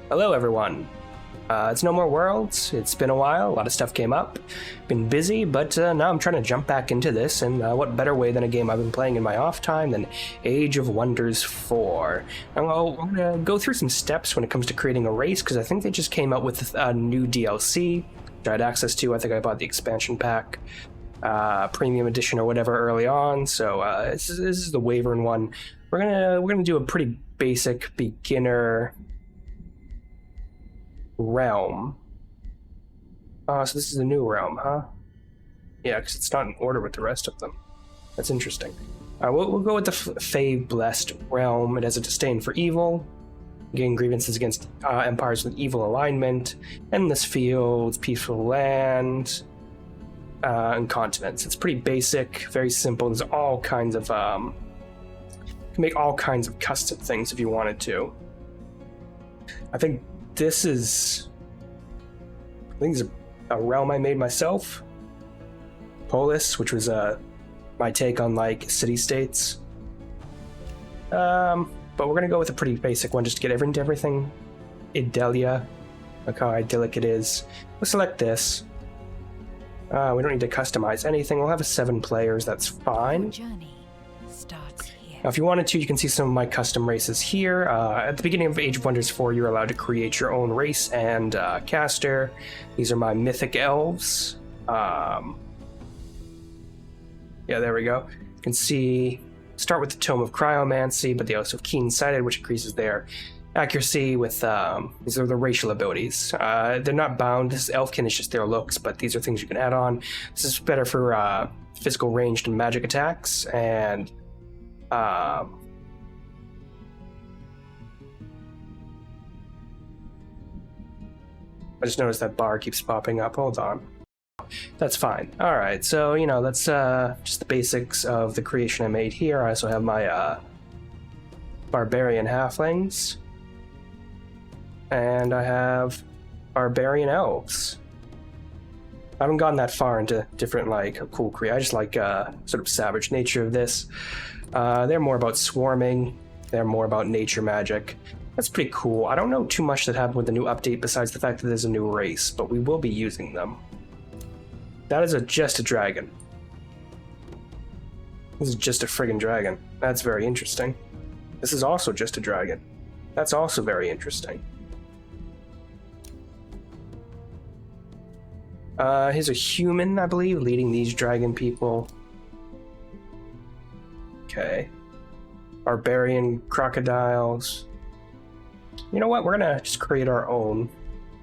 Hello, everyone. It's No More Worlds. It's been a while. A lot of stuff came up. Been busy, but now I'm trying to jump back into this, and what better way than a game I've been playing in my off time than Age of Wonders 4. Now, I'm going to go through some steps when it comes to creating a race, because I think they just came out with a new DLC, which I had access to. I think I bought the expansion pack, premium edition or whatever early on, so this is the Wyvern one. We're gonna do a pretty basic beginner realm. So this is a new realm, huh? Yeah, because it's not in order with the rest of them. That's interesting. We'll go with the Fae Blessed realm. It has a disdain for evil, gain grievances against empires with evil alignment, endless fields, peaceful land, and continents. It's pretty basic, very simple. There's all kinds of you can make all kinds of custom things if you wanted to. I think this is a realm I made myself. Polis, which was my take on like city-states. But we're gonna go with a pretty basic one just to get into everything. Idalia, look how idyllic it is. We'll select this. We don't need to customize anything. We'll have 7 players, that's fine. Now, if you wanted to, you can see some of my custom races here. At the beginning of Age of Wonders 4, you're allowed to create your own race and caster. These are my mythic elves. Yeah, there we go. You can see, start with the Tome of Cryomancy, but they also have Keen-Sighted, which increases their accuracy with, these are the racial abilities. They're not bound. This Elfkin is just their looks, but these are things you can add on. This is better for physical ranged and magic attacks, and I just noticed that bar keeps popping up. Hold on. That's fine. All right, so, you know, that's just the basics of the creation I made here. I also have my barbarian halflings, and I have barbarian elves. I haven't gotten that far into different, like, cool I just like sort of savage nature of this. They're more about swarming. They're more about nature magic. That's pretty cool. I don't know too much that happened with the new update besides the fact that there's a new race, but we will be using them. That is just a dragon. This is just a friggin' dragon. That's very interesting. This is also just a dragon. That's also very interesting. Here's a human, I believe, leading these dragon people. Okay. Barbarian crocodiles. You know what? We're gonna just create our own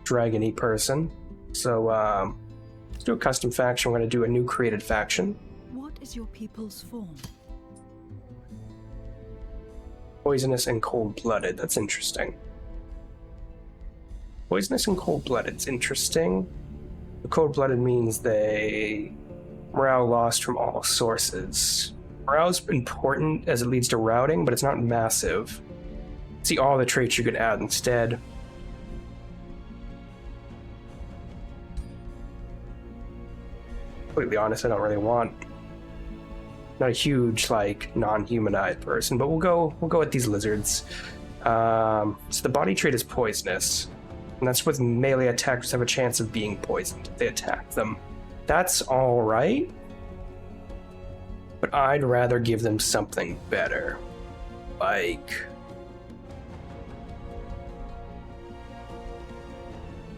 dragon-y person. So, let's do a custom faction. We're gonna do a new created faction. What is your people's form? Poisonous and cold-blooded. That's interesting. Poisonous and cold-blooded. It's interesting. The cold-blooded means they morale lost from all sources. Morale's important as it leads to routing, but it's not massive. See all the traits you could add instead. Completely honest, I don't really want. Not a huge, like, non-humanized person, but we'll go with these lizards. So the body trait is poisonous, and that's with melee attackers have a chance of being poisoned if they attack them. That's all right. But I'd rather give them something better. Like,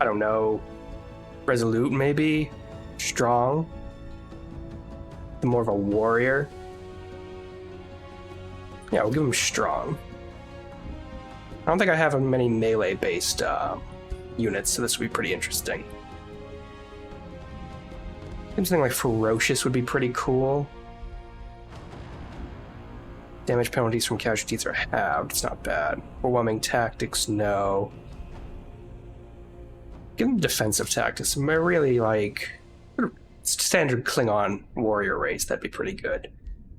I don't know, resolute maybe? Strong? More of a warrior? Yeah, we'll give them strong. I don't think I have many melee-based units, so this would be pretty interesting. Something like ferocious would be pretty cool. Damage penalties from casualties are halved. It's not bad. Overwhelming tactics, no. Give them defensive tactics. Really, like, standard Klingon warrior race. That'd be pretty good.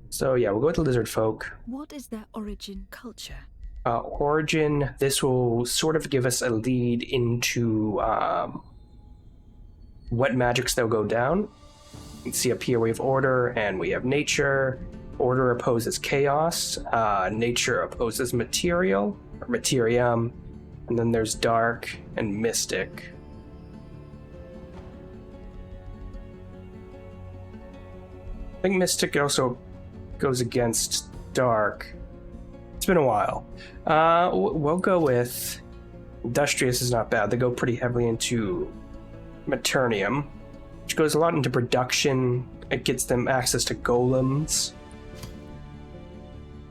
So yeah, we'll go with the lizard folk. What is their origin culture? Origin, this will sort of give us a lead into what magics they'll go down. You can see up here we have order and we have nature. Order opposes chaos. Nature opposes material, or materium. And then there's dark and mystic. I think mystic also goes against dark. It's been a while. We'll go with industrious is not bad. They go pretty heavily into Maternium, which goes a lot into production. It gets them access to golems.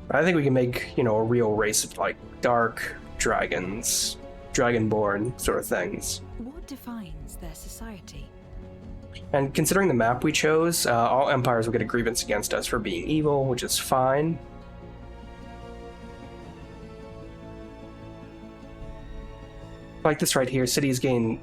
I think we can make, a real race of like dark dragons, dragonborn sort of things. What defines their society? And considering the map we chose, all empires will get a grievance against us for being evil, which is fine. Like this right here, cities gain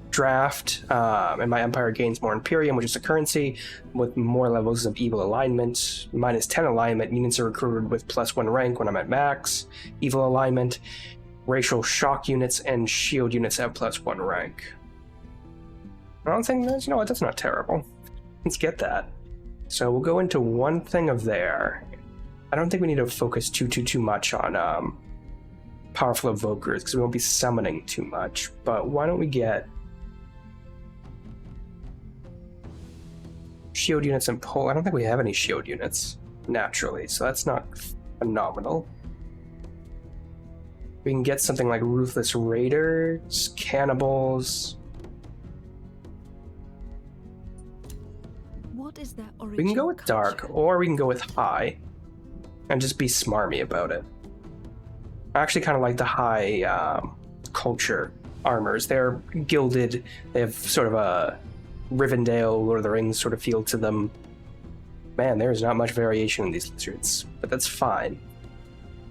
draft, and my empire gains more Imperium, which is a currency with more levels of evil alignment. Minus 10 alignment, units are recruited with +1 rank when I'm at max. Evil alignment, racial shock units and shield units have +1 rank. I don't think that's, that's not terrible. Let's get that. So we'll go into one thing of there. I don't think we need to focus too much on powerful evokers because we won't be summoning too much. But why don't we get shield units and pull? I don't think we have any shield units naturally, so that's not phenomenal. We can get something like ruthless raiders, cannibals. What is their origin? We can go with dark, or we can go with high, and just be smarmy about it. I actually kind of like the high culture armors. They're gilded. They have sort of a Rivendell, Lord of the Rings sort of feel to them. Man, there is not much variation in these lizards, but that's fine.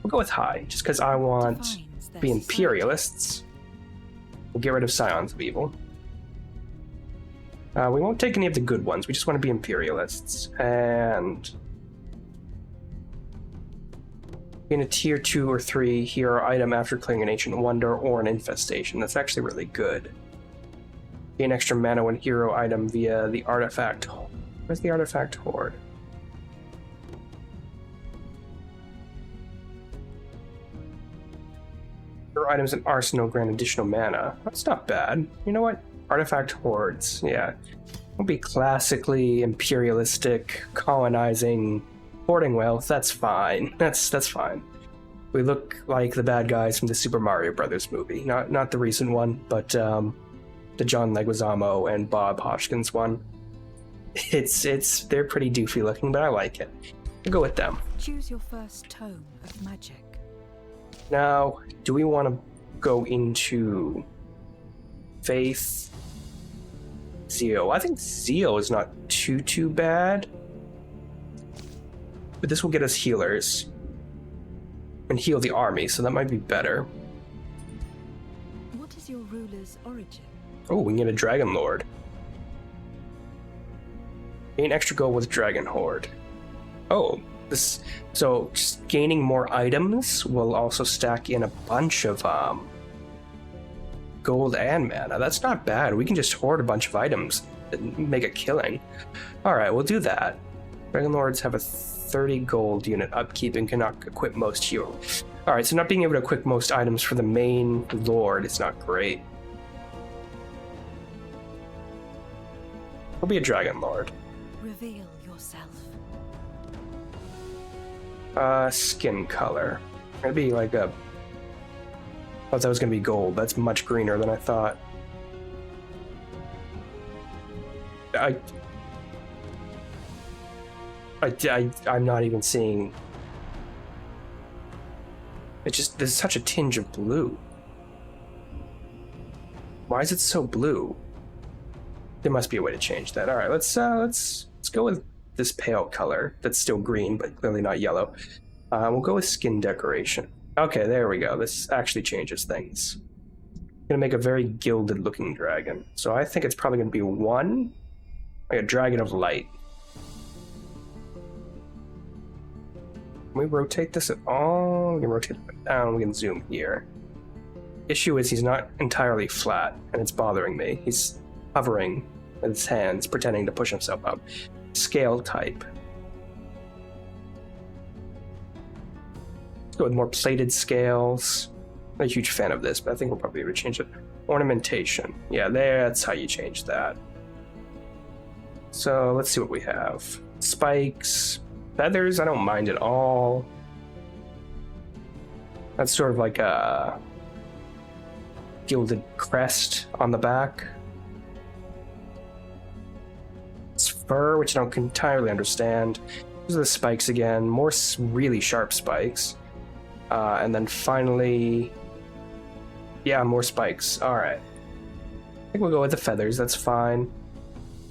We'll go with high, just because I want to be imperialists. We'll get rid of Scions of Evil. We won't take any of the good ones. We just want to be imperialists. And gain a tier 2 or 3 hero item after clearing an ancient wonder or an infestation. That's actually really good. Gain extra mana when hero item via the artifact. Where's the artifact horde? Hero items and arsenal grant additional mana. That's not bad. You know what? Artifact hordes. Yeah. We'll be classically imperialistic, colonizing, hoarding wealth. That's fine. That's fine. We look like the bad guys from the Super Mario Brothers movie. Not the recent one, but the John Leguizamo and Bob Hoskins one. They're pretty doofy looking, but I like it. We'll go with them. Choose your first tome of magic. Now, do we want to go into Faith? Zeal. I think Zeal is not too bad. But this will get us healers. And heal the army, so that might be better. What is your ruler's origin? Oh, we can get a Dragon Lord. Gain extra gold with Dragon Horde. Oh, so just gaining more items will also stack in a bunch of gold and mana. That's not bad. We can just hoard a bunch of items and make a killing. Alright, we'll do that. Dragon Lords have a 30 gold unit upkeep and cannot equip most heroes. Alright, so not being able to equip most items for the main lord is not great. We'll be a Dragon Lord. Reveal yourself. Skin color. It'd be like a... I thought that was going to be gold. That's much greener than I thought. I'm not even seeing... there's such a tinge of blue. Why is it so blue? There must be a way to change that. All right, let's go with this pale color that's still green, but clearly not yellow. We'll go with skin decoration. Okay, there we go. This actually changes things. I'm gonna make a very gilded looking dragon. So I think it's probably gonna be one, like a dragon of light. Can we rotate this at all? We can rotate it down, we can zoom here. Issue is he's not entirely flat, and it's bothering me. He's hovering with his hands, pretending to push himself up. Scale type. Let's go with more plated scales. a huge fan of this, but I think we'll probably be able to change it. Ornamentation. Yeah, that's how you change that. So let's see what we have. Spikes, feathers, I don't mind at all. That's sort of like a gilded crest on the back. It's fur, which I don't entirely understand. These are the spikes again, more really sharp spikes. And then finally, yeah, more spikes. All right. I think we'll go with the feathers, that's fine.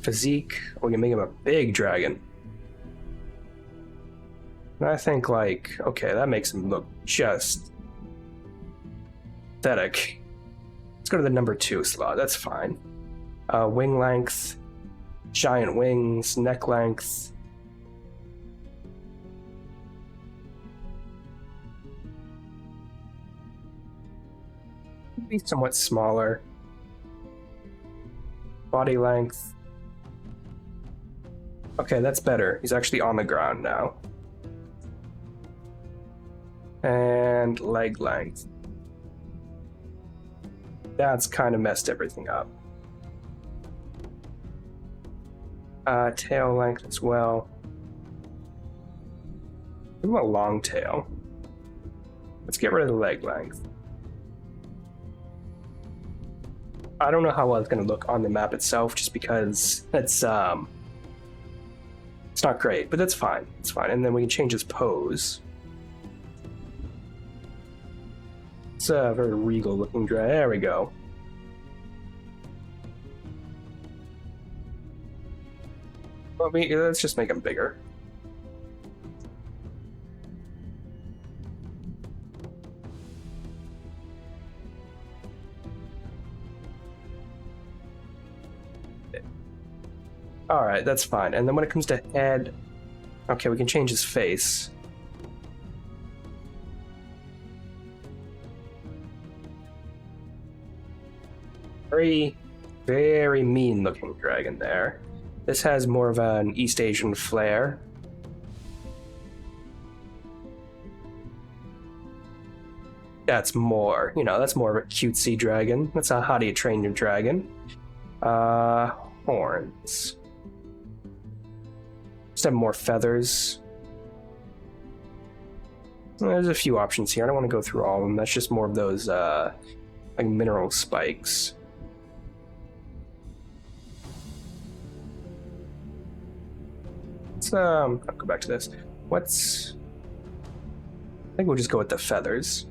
Physique, we can make him a big dragon. And I think, like, okay, that makes him look just pathetic. Let's go to the number 2 slot, that's fine. Wing length, giant wings, neck length. Be somewhat smaller. Body length. Okay, that's better. He's actually on the ground now. And leg length. That's kind of messed everything up. Tail length as well. Give him a long tail. Let's get rid of the leg length. I don't know how well it's going to look on the map itself, just because it's not great, but that's fine. It's fine. And then we can change his pose. It's a very regal looking dragon. There we go. Well, let's just make him bigger. Alright, that's fine. And then when it comes to head, okay, we can change his face. Very, very mean looking dragon there. This has more of an East Asian flair. That's more, that's more of a cutesy dragon. That's how do you train your dragon. Horns. Just have more feathers. There's a few options here. I don't want to go through all of them. That's just more of those, like mineral spikes. Let's, I'll go back to this. I think we'll just go with the feathers.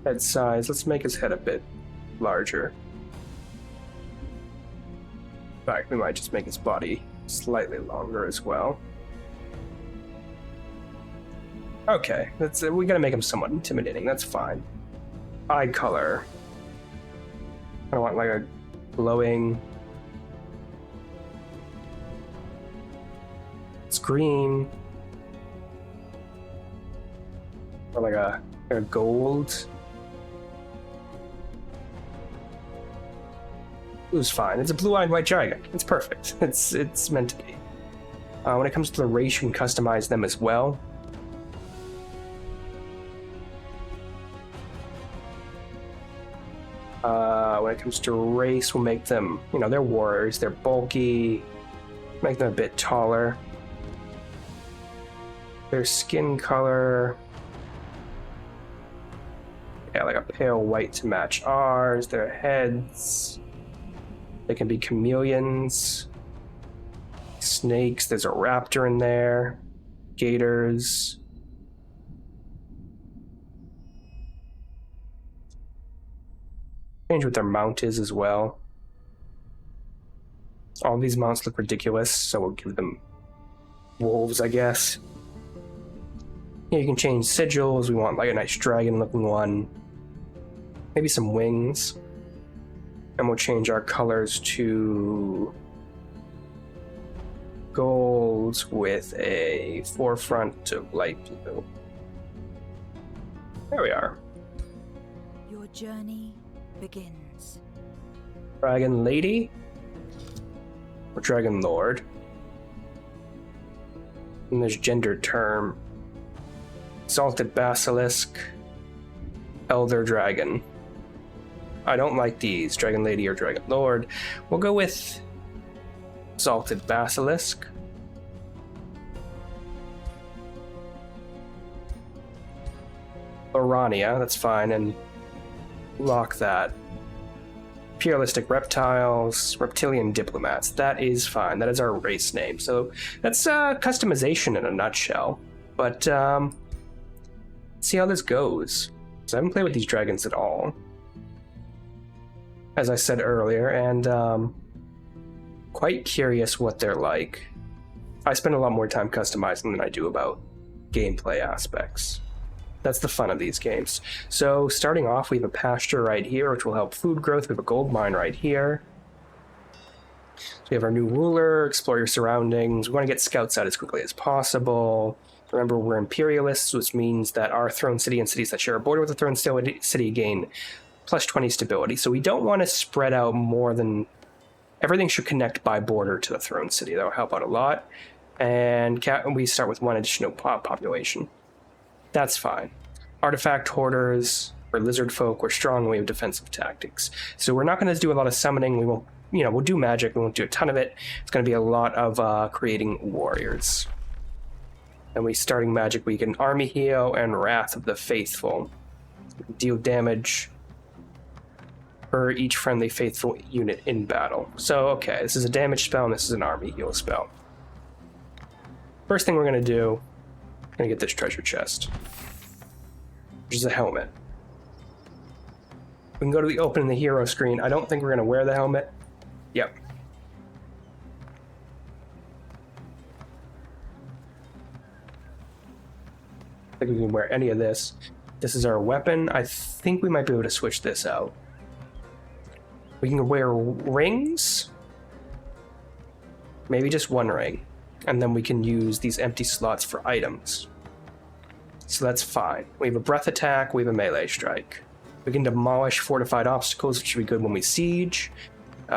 Head size. Let's make his head a bit larger. In fact, we might just make his body slightly longer as well. Okay, we gotta make him somewhat intimidating, that's fine. Eye color. I want like a glowing. It's green. Or like a gold. Blue's fine. It's a blue-eyed white dragon. It's perfect. It's meant to be. When it comes to the race, you can customize them as well. When it comes to race, we'll make them, they're warriors. They're bulky. Make them a bit taller. Their skin color. Yeah, like a pale white to match ours. Their heads. They can be chameleons, snakes, there's a raptor in there, gators. Change what their mount is as well. All these mounts look ridiculous, so we'll give them wolves, I guess. Here you can change sigils, we want like a nice dragon looking one. Maybe some wings. And we'll change our colors to gold with a forefront of light blue. There we are. Your journey begins. Dragon Lady or Dragon Lord. And there's gender term. Exalted Basilisk. Elder Dragon. I don't like these, Dragon Lady or Dragon Lord. We'll go with Exalted Basilisk. Orania, that's fine, and lock that. Imperialistic Reptiles, Reptilian Diplomats, that is fine. That is our race name. So that's customization in a nutshell. But see how this goes. So I haven't played with these dragons at all, as I said earlier, and quite curious what they're like. I spend a lot more time customizing than I do about gameplay aspects. That's the fun of these games. So starting off, we have a pasture right here, which will help food growth. We have a gold mine right here. So we have our new ruler, explore your surroundings. We want to get scouts out as quickly as possible. Remember, we're imperialists, which means that our throne city and cities that share a border with the throne city gain plus 20 stability. So we don't want to spread out more than... Everything should connect by border to the throne city. That will help out a lot. And we start with one additional population. That's fine. Artifact hoarders, we're lizard folk, we're strong, we have defensive tactics. So we're not going to do a lot of summoning. We won't, we'll do magic, we won't do a ton of it. It's going to be a lot of creating warriors. And we starting magic, we get an Army Heal and Wrath of the Faithful. Deal damage per each friendly faithful unit in battle. So, okay, this is a damage spell and this is an Army Heal spell. First thing we're going to do, I'm going to get this treasure chest, which is a helmet. We can go to the open in the hero screen. I don't think we're going to wear the helmet. Yep. I think we can wear any of this. This is our weapon. I think we might be able to switch this out. We can wear rings. Maybe just one ring. And then we can use these empty slots for items. So that's fine. We have a breath attack, we have a melee strike. We can demolish fortified obstacles, which should be good when we siege. We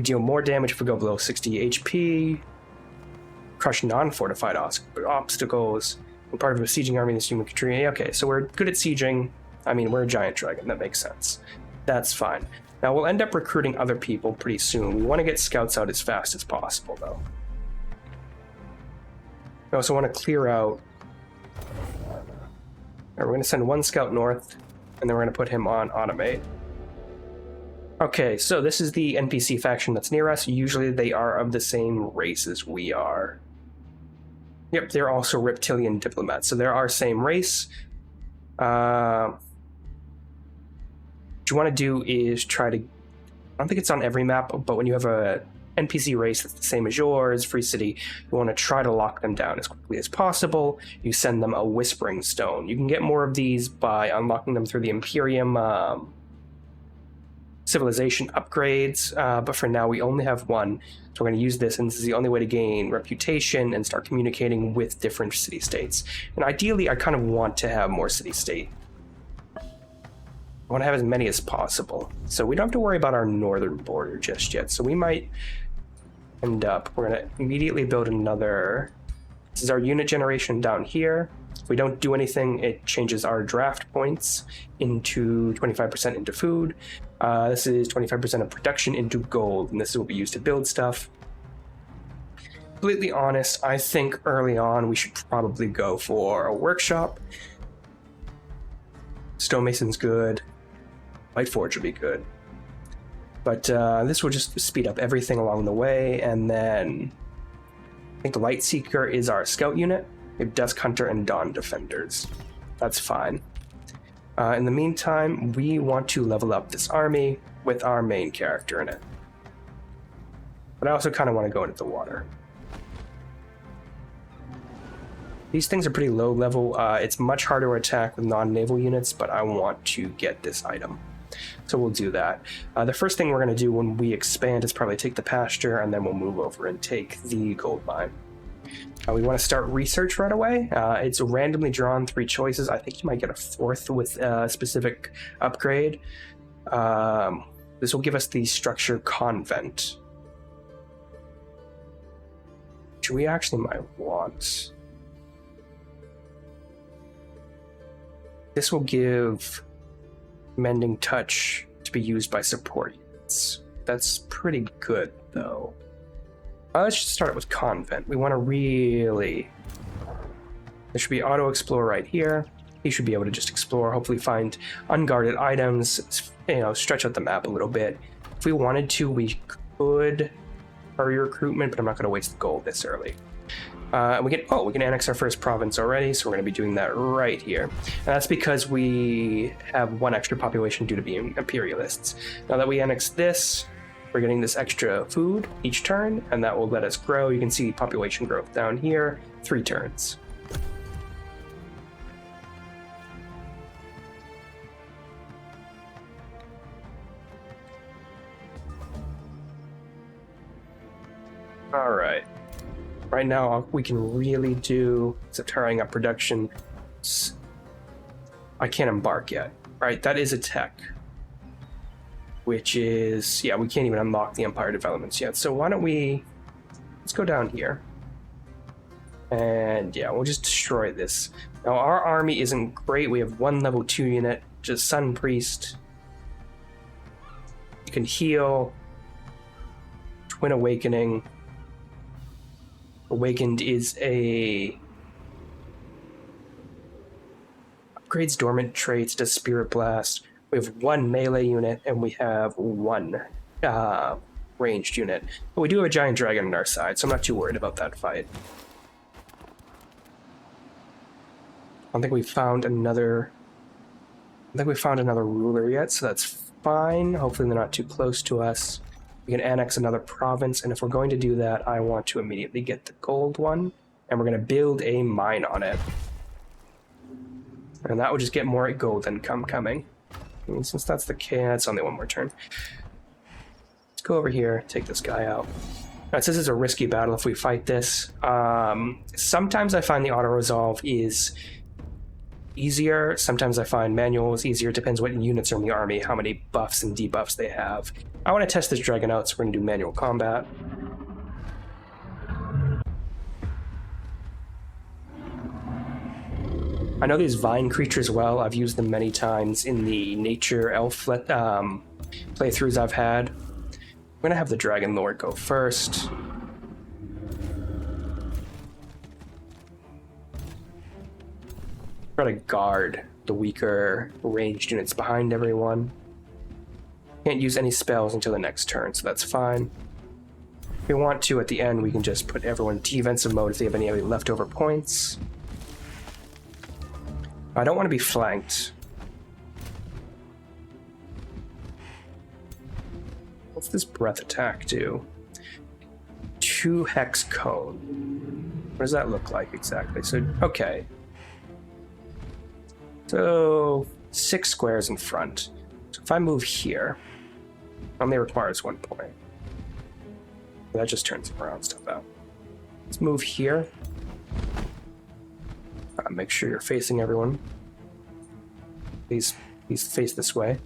deal more damage if we go below 60 HP. Crush non-fortified obstacles. We're part of a sieging army in this human country. Okay, so we're good at sieging. I mean, we're a giant dragon, that makes sense. That's fine. Now, we'll end up recruiting other people pretty soon. We want to get scouts out as fast as possible, though. We also want to clear out... We're going to send one scout north, and then we're going to put him on automate. Okay, so this is the NPC faction that's near us. Usually they are of the same race as we are. Yep, they're also reptilian diplomats, so they're our same race. What you want to do is try to... I don't think it's on every map, but when you have a NPC race that's the same as yours, free city, you want to try to lock them down as quickly as possible. You send them a Whispering Stone. You can get more of these by unlocking them through the Imperium civilization upgrades, but for now we only have one. So we're going to use this, and this is the only way to gain reputation and start communicating with different city-states. And ideally, I kind of want to have more city-state. I want to have as many as possible. So we don't have to worry about our northern border just yet. So we might end up... We're going to immediately build another... This is our unit generation down here. If we don't do anything, it changes our draft points into 25% into food. This is 25% of production into gold, and this is what we use to build stuff. Completely honest, I think early on we should probably go for a workshop. Stonemason's good. Lightforge would be good. But this will just speed up everything along the way, and then I think the Lightseeker is our scout unit. We have Dusk Hunter and Dawn Defenders. That's fine. In the meantime, we want to level up this army with our main character in it. But I also kind of want to go into the water. These things are pretty low level. It's much harder to attack with non-naval units, but I want to get this item. So we'll do that. The first thing we're going to do when we expand is probably take the pasture, and then we'll move over and take the gold mine. We want to start research right away. It's randomly drawn 3 choices. I think you might get a 4th with a specific upgrade. This will give us the structure convent, which we actually might want. This will give Mending Touch to be used by support units. That's pretty good, though. Let's just start with Convent. We want to really... There should be Auto Explore right here. He should be able to just explore, hopefully find unguarded items, you know, stretch out the map a little bit. If we wanted to, we could hurry recruitment, but I'm not going to waste the gold this early. We can annex our first province already, so we're going to be doing that right here. And that's because we have one extra population due to being imperialists. Now that we annex this, we're getting this extra food each turn, and that will let us grow. You can see population growth down here, 3 turns. All right. Right now, we can really do, except hurrying up production. I can't embark yet. Right, that is a tech. Which is, yeah, we can't even unlock the Empire developments yet. So why don't we, let's go down here. And yeah, we'll just destroy this. Now, our army isn't great. We have 1 level 2 unit, just Sun Priest. You can heal. Twin Awakening. Awakened is a upgrades dormant traits, does Spirit Blast. We have 1 melee unit and we have 1 ranged unit. But we do have a giant dragon on our side, so I'm not too worried about that fight. I don't think we found another ruler yet, so that's fine. Hopefully they're not too close to us. We can annex another province, and if we're going to do that, I want to immediately get the gold one, and we're going to build a mine on it. And that will just get more gold income coming. And since that's the case, it's only 1 more turn. Let's go over here, take this guy out. Now, since it's a risky battle if we fight this, sometimes I find the auto-resolve is easier. Sometimes I find manual is easier. It depends what units are in the army, how many buffs and debuffs they have. I want to test this dragon out, so we're going to do manual combat. I know these vine creatures well. I've used them many times in the nature elf playthroughs I've had. I'm going to have the Dragon Lord go first. Try to guard the weaker ranged units behind everyone. Can't use any spells until the next turn, so that's fine. If we want to, at the end, we can just put everyone in defensive mode if they have any leftover points. I don't want to be flanked. What's this breath attack do? 2 hex cone. What does that look like exactly? So, okay. So, 6 squares in front. So if I move here, only requires 1 point. That just turns around stuff out. Let's move here. Make sure you're facing everyone. Please face this way.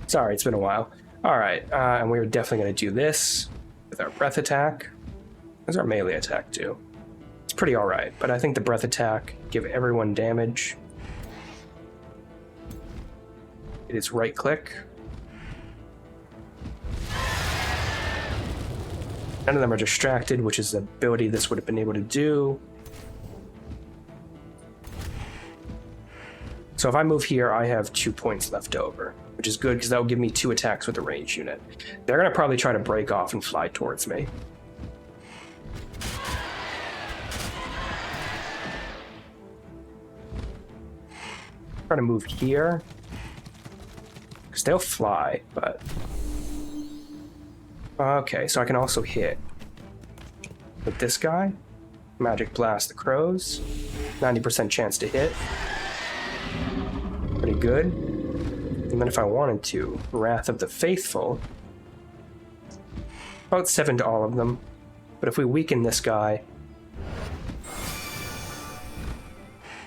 Sorry, it's been a while. Alright, and we're definitely going to do this with our breath attack. What does our melee attack do? It's pretty alright, but I think the breath attack give everyone damage. It is right click. None of them are distracted, which is the ability this would have been able to do. So if I move here, I have 2 points left over, which is good because that will give me 2 attacks with a ranged unit. They're going to probably try to break off and fly towards me. Try to move here, because they'll fly, but... Okay, so I can also hit with this guy. Magic Blast the crows. 90% chance to hit. Pretty good. And then if I wanted to, Wrath of the Faithful. About 7 to all of them. But if we weaken this guy,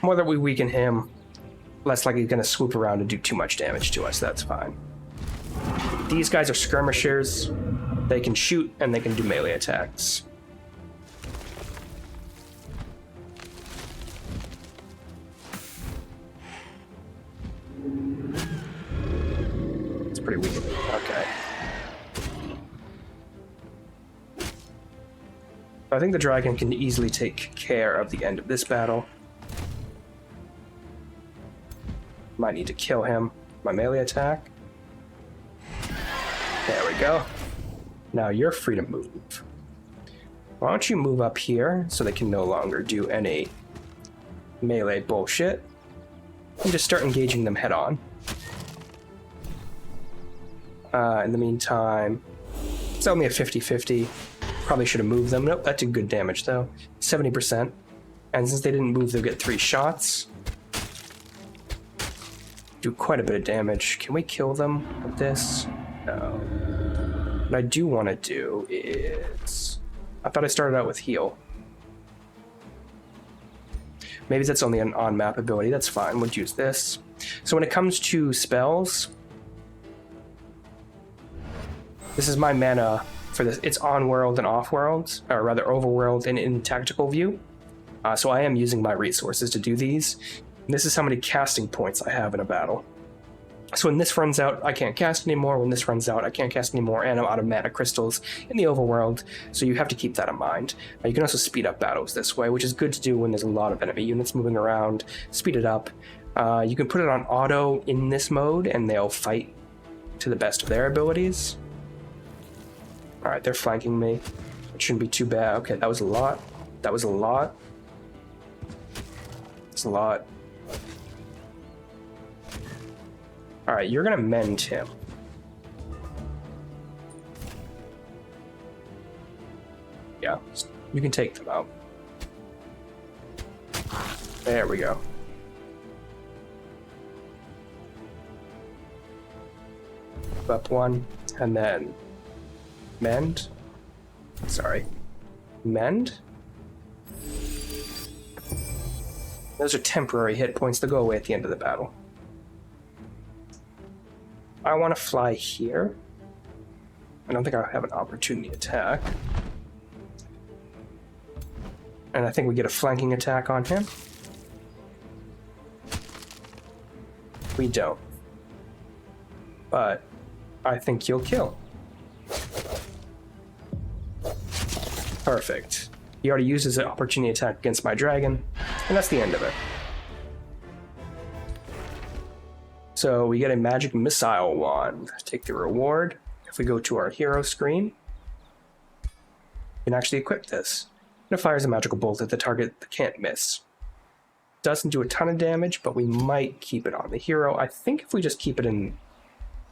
more that we weaken him, less likely he's going to swoop around and do too much damage to us. That's fine. These guys are skirmishers. They can shoot and they can do melee attacks. I think the dragon can easily take care of the end of this battle. Might need to kill him. My melee attack. There we go. Now you're free to move. Why don't you move up here so they can no longer do any melee bullshit. And just start engaging them head on. In the meantime, it's only a 50-50. Probably should have moved them. Nope, that did good damage though. 70%. And since they didn't move, they'll get 3 shots. Do quite a bit of damage. Can we kill them with this? No. What I do want to do is... I thought I started out with heal. Maybe that's only an on-map ability. That's fine. We'll use this. So when it comes to spells, this is my mana for this. It's on-world and off-world, or rather overworld and in tactical view. So I am using my resources to do these. And this is how many casting points I have in a battle. So when this runs out, I can't cast anymore. When this runs out, I can't cast anymore, and I'm out of mana crystals in the overworld, so you have to keep that in mind. You can also speed up battles this way, which is good to do when there's a lot of enemy units moving around. Speed it up. You can put it on auto in this mode, and they'll fight to the best of their abilities. Alright, they're flanking me. It shouldn't be too bad. Okay, that was a lot. That was a lot. It's a lot. Alright, you're gonna mend him. Yeah, you can take them out. There we go. Up one, and then mend. Sorry. Mend? Those are temporary hit points that go away at the end of the battle. I want to fly here. I don't think I have an opportunity attack. And I think we get a flanking attack on him. We don't. But I think you'll kill. Perfect. He already used his opportunity attack against my dragon, and that's the end of it. So we get a magic missile wand. Take the reward. If we go to our hero screen, we can actually equip this. And it fires a magical bolt at the target that can't miss. Doesn't do a ton of damage, but we might keep it on the hero. I think if we just keep it in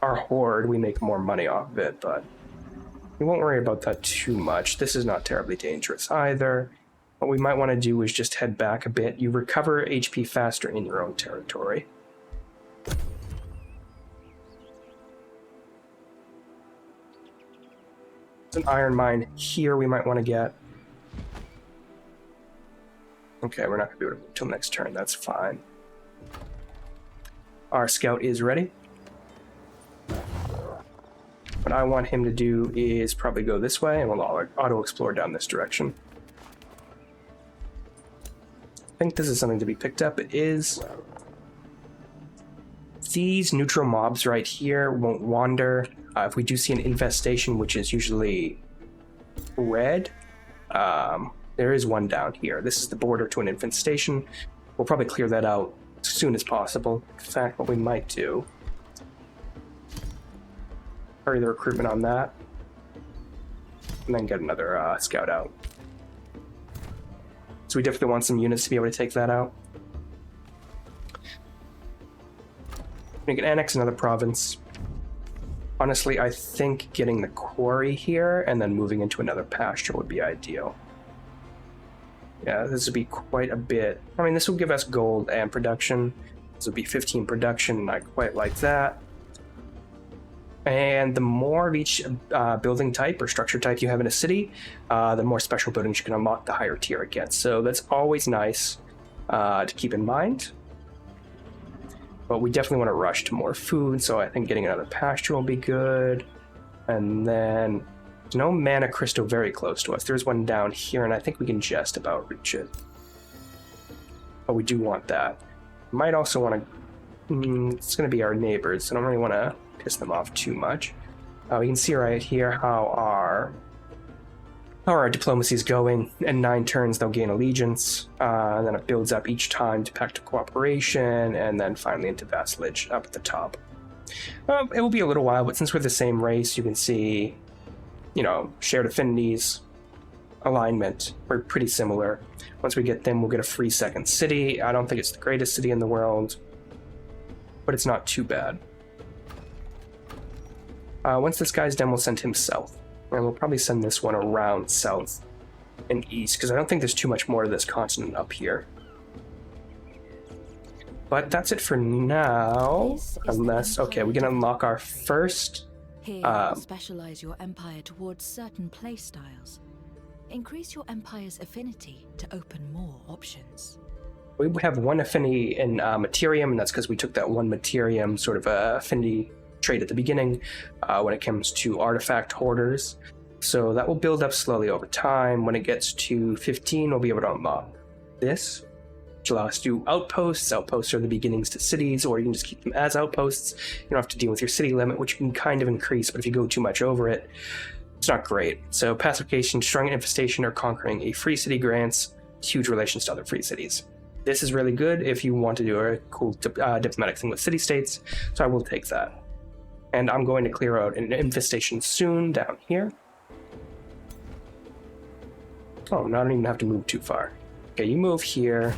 our horde, we make more money off of it, but we won't worry about that too much. This is not terribly dangerous either. What we might want to do is just head back a bit. You recover HP faster in your own territory. There's an iron mine here we might want to get. Okay, we're not going to be able to move until next turn. That's fine. Our scout is ready. What I want him to do is probably go this way, and we'll auto-explore down this direction. I think this is something to be picked up. It is. These neutral mobs right here won't wander. If we do see an infestation, which is usually red, there is one down here. This is the border to an infestation. We'll probably clear that out as soon as possible. In fact, what we might do, hurry the recruitment on that, and then get another scout out. So we definitely want some units to be able to take that out. We can annex another province. Honestly, I think getting the quarry here and then moving into another pasture would be ideal. Yeah, this would be quite a bit. I mean, this will give us gold and production. This will be 15 production, and I quite like that. And the more of each building type or structure type you have in a city, the more special buildings you can unlock, the higher tier it gets. So that's always nice to keep in mind. But we definitely want to rush to more food, so I think getting another pasture will be good. And then there's no mana crystal very close to us. There's one down here, and I think we can just about reach it. But we do want that. Might also want to... it's going to be our neighbors, so I don't really want to piss them off too much. We can see right here how how our diplomacy is going. In 9 turns, they'll gain allegiance, and then it builds up each time to pact of cooperation, and then finally into vassalage up at the top. It will be a little while, but since we're the same race, you can see, shared affinities, alignment. We're pretty similar. Once we get them, we'll get a free second city. I don't think it's the greatest city in the world, but it's not too bad. Once this guy's done, we'll send him south. And we'll probably send this one around south and east, because I don't think there's too much more to this continent up here. But that's it for now, unless... Okay, we can unlock our first... Here, specialize your empire towards certain playstyles. Increase your empire's affinity to open more options. We have one affinity in Materium, and that's because we took that one Materium sort of affinity trait at the beginning when it comes to artifact hoarders. So that will build up slowly over time. When it gets to 15, we'll be able to unlock this, which allows us to do outposts. Outposts are the beginnings to cities, or you can just keep them as outposts. You don't have to deal with your city limit, which you can kind of increase, but if you go too much over it, it's not great. So pacification, strong infestation, or conquering a free city grants huge relations to other free cities. This is really good if you want to do a cool diplomatic thing with city-states, so I will take that. And I'm going to clear out an infestation soon down here. Oh, no, I don't even have to move too far. Okay, you move here.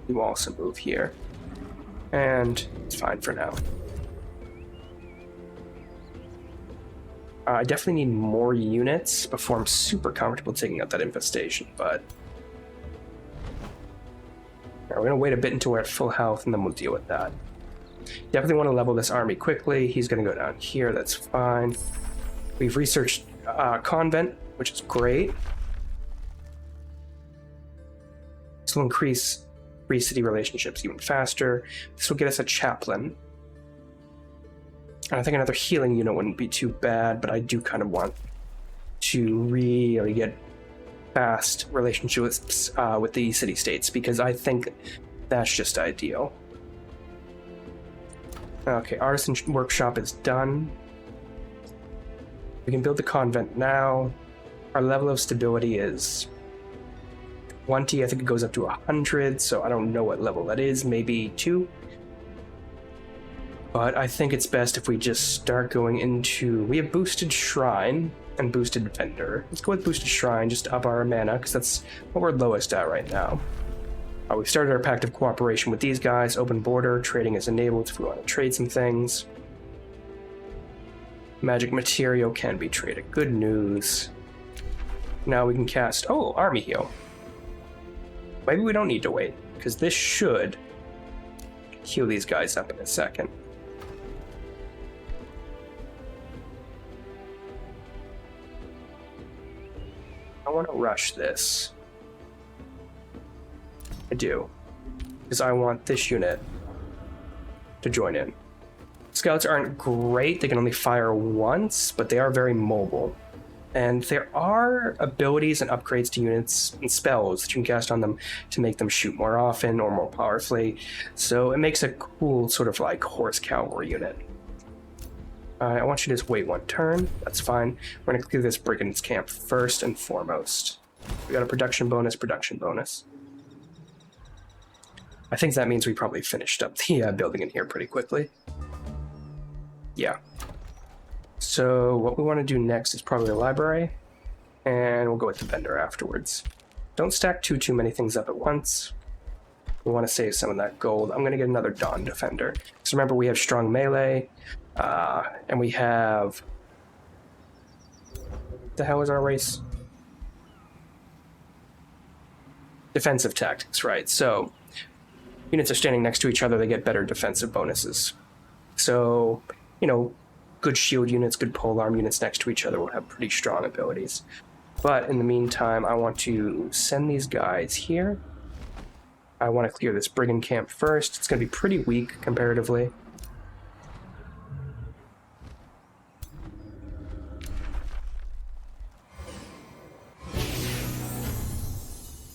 You also move here. And it's fine for now. I definitely need more units before I'm super comfortable taking out that infestation, but... We're going to wait a bit until we're at full health, and then we'll deal with that. Definitely want to level this army quickly. He's going to go down here. That's fine. We've researched convent, which is great. This will increase free city relationships even faster. This will get us a chaplain. And I think another healing unit wouldn't be too bad, but I do kind of want to really get fast relationships with the city-states, because I think that's just ideal. Okay, artisan workshop is done. We can build the convent now. Our level of stability is 20. I think it goes up to 100, so I don't know what level that is. Maybe 2. But I think it's best if we just start going into... We have boosted shrine and boosted defender. Let's go with boosted shrine just to up our mana, because that's what we're lowest at right now. We've started our pact of cooperation with these guys. Open border, trading is enabled if we want to trade some things. Magic material can be traded. Good news. Now we can cast... Oh, army heal. Maybe we don't need to wait, because this should heal these guys up in a second. I want to rush this. I do, because I want this unit to join in. Scouts aren't great, they can only fire once, but they are very mobile. And there are abilities and upgrades to units and spells that you can cast on them to make them shoot more often or more powerfully. So it makes a cool sort of like horse cavalry unit. I want you to just wait 1 turn, that's fine. We're gonna clear this brigand's camp first and foremost. We got a production bonus, production bonus. I think that means we probably finished up the building in here pretty quickly. Yeah. So what we want to do next is probably a library, and we'll go with the vendor afterwards. Don't stack too many things up at once. We want to save some of that gold. I'm going to get another Dawn Defender. So remember, we have strong melee, and we have... What the hell is our race? Defensive tactics, right. So units are standing next to each other, they get better defensive bonuses. So, good shield units, good polearm units next to each other will have pretty strong abilities. But in the meantime, I want to send these guys here. I want to clear this brigand camp first. It's going to be pretty weak comparatively.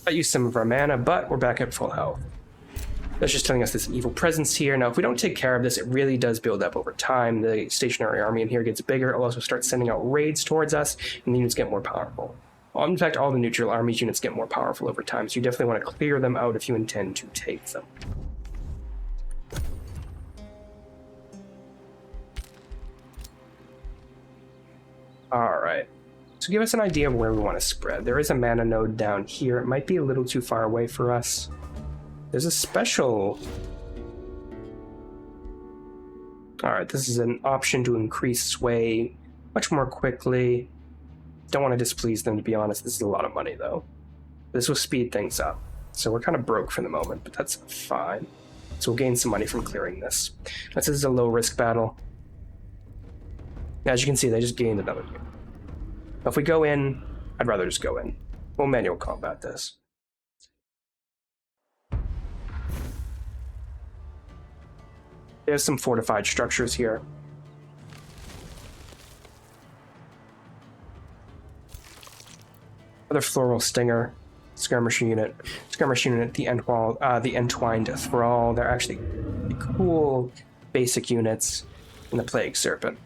I used some of our mana, but we're back at full health. That's just telling us there's an evil presence here. Now, if we don't take care of this, it really does build up over time. The stationary army in here gets bigger. It'll also start sending out raids towards us, and the units get more powerful. Well, in fact, all the neutral armies units get more powerful over time, so you definitely want to clear them out if you intend to take them. Alright, so give us an idea of where we want to spread. There is a mana node down here. It might be a little too far away for us. There's a special... Alright, this is an option to increase sway much more quickly. Don't want to displease them, to be honest. This is a lot of money, though. This will speed things up. So we're kind of broke for the moment, but that's fine. So we'll gain some money from clearing this. This is a low-risk battle. As you can see, they just gained another unit. If we go in, I'd rather just go in. We'll manual combat this. There's some fortified structures here. Another floral stinger, skirmisher unit, the entwined thrall. They're actually cool basic units. And the plague serpent.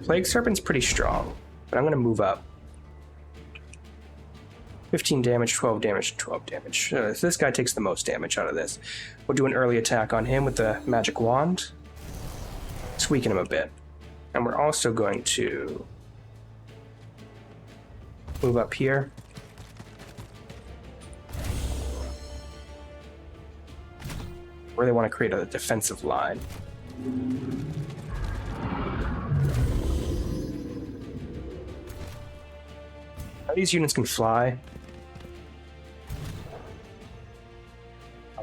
Plague serpent's pretty strong, but I'm gonna move up. 15 damage, 12 damage, 12 damage. So this guy takes the most damage out of this. We'll do an early attack on him with the magic wand. Let's weaken him a bit. And we're also going to move up here. Where they want to create a defensive line. Now these units can fly.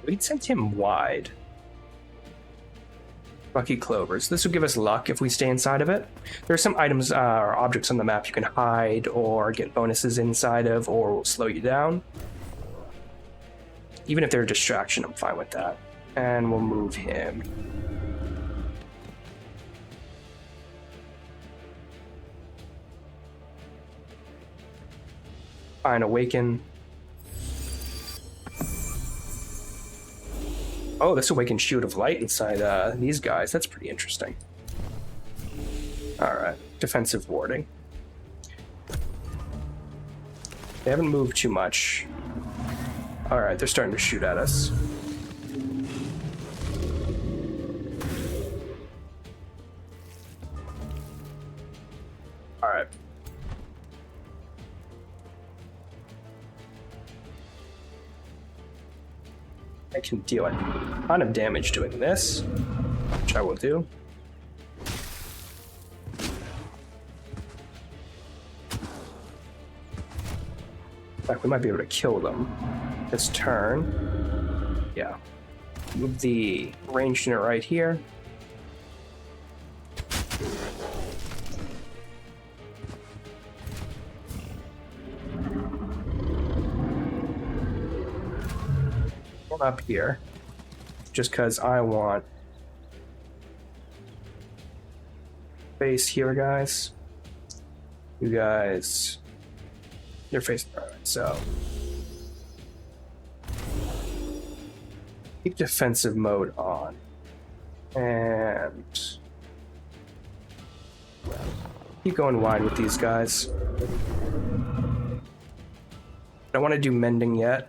We'd send him wide. Lucky clovers. This will give us luck if we stay inside of it. There are some items or objects on the map you can hide or get bonuses inside of, or will slow you down. Even if they're a distraction, I'm fine with that. And we'll move him. Fine, awaken. Oh, this awakens Shield of Light inside these guys. That's pretty interesting. Alright, defensive warding. They haven't moved too much. Alright, they're starting to shoot at us. Alright. I can deal a ton of damage doing this, which I will do. In fact, we might be able to kill them this turn. Yeah. Move the ranged unit right here. Up here, just because I want base here, guys. You guys, they're facing right, so keep defensive mode on, and keep going wide with these guys. I don't want to do mending yet.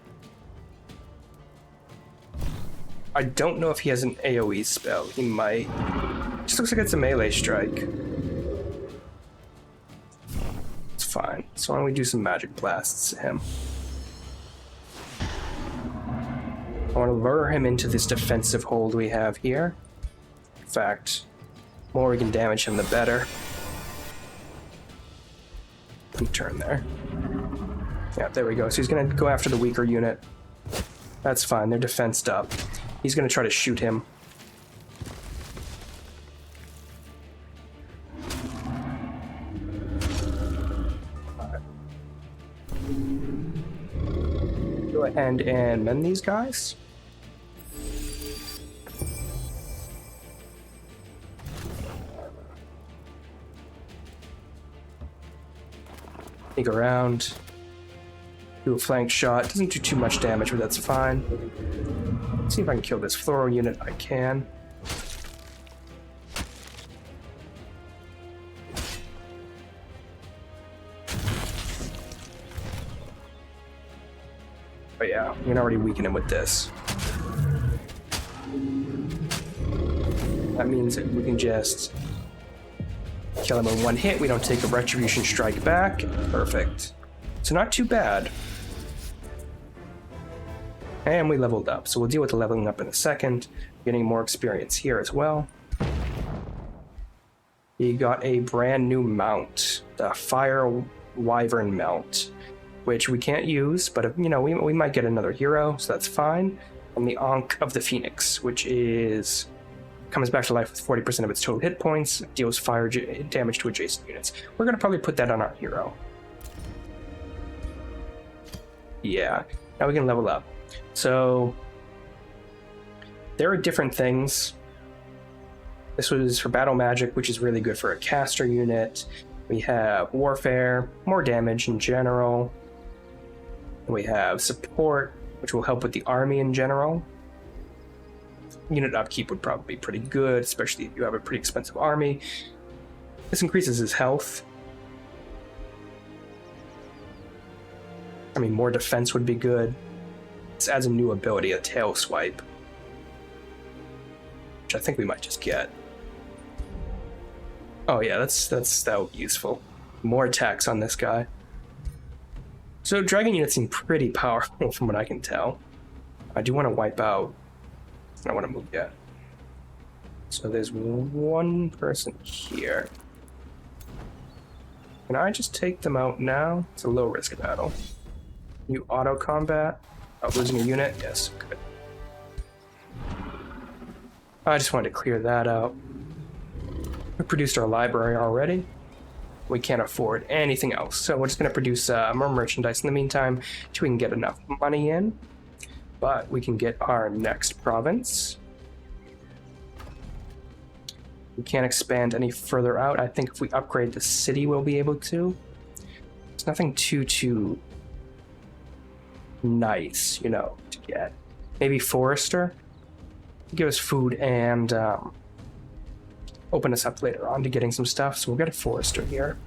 I don't know if he has an AoE spell. He might. Just looks like it's a melee strike. It's fine. So why don't we do some magic blasts at him? I want to lure him into this defensive hold we have here. In fact, the more we can damage him, the better. Turn there. Yeah, there we go. So he's going to go after the weaker unit. That's fine. They're defensed up. He's going to try to shoot him. Go ahead and mend these guys. Sneak around. Do a flank shot. Doesn't do too much damage, but that's fine. Let's see if I can kill this floral unit. I can. But yeah, we can already weaken him with this. That means that we can just kill him in one hit. We don't take a retribution strike back. Perfect. So not too bad. And we leveled up. So we'll deal with the leveling up in a second. Getting more experience here as well. He got a brand new mount. The Fire Wyvern mount. Which we can't use, but you know, we might get another hero, so that's fine. And the Ankh of the Phoenix, which comes back to life with 40% of its total hit points, deals fire damage to adjacent units. We're gonna probably put that on our hero. Yeah, now we can level up. So there are different things. This was for battle magic, which is really good for a caster unit. We have warfare, more damage in general. We have support, which will help with the army in general. Unit upkeep would probably be pretty good, especially if you have a pretty expensive army. This increases his health. I mean, more defense would be good. This adds a new ability, a tail swipe, which I think we might just get. Oh yeah, that would be useful. More attacks on this guy. So dragon units seem pretty powerful from what I can tell. I do want to wipe out. I don't want to move yet. So there's one person here. Can I just take them out now? It's a low risk battle. You auto combat. Oh, losing a unit? Yes, good. I just wanted to clear that out. We produced our library already. We can't afford anything else, so we're just going to produce more merchandise in the meantime till we can get enough money in. But we can get our next province. We can't expand any further out. I think if we upgrade the city, we'll be able to. It's nothing too nice, you know, to get. Maybe Forester. Give us food and open us up later on to getting some stuff. So we'll get a Forester here.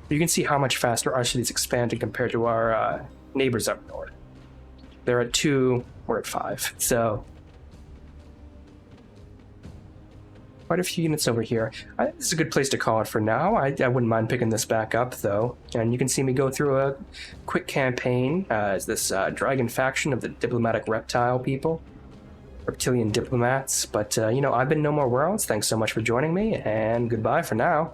You can see how much faster our city's expanding compared to our neighbors up north. They're at 2, we're at 5. So quite a few units over here. This is a good place to call it for now. I wouldn't mind picking this back up though. And you can see me go through a quick campaign as this dragon faction of the diplomatic reptile people. Reptilian diplomats. But you know, I've been No More Worlds. Thanks so much for joining me, and goodbye for now.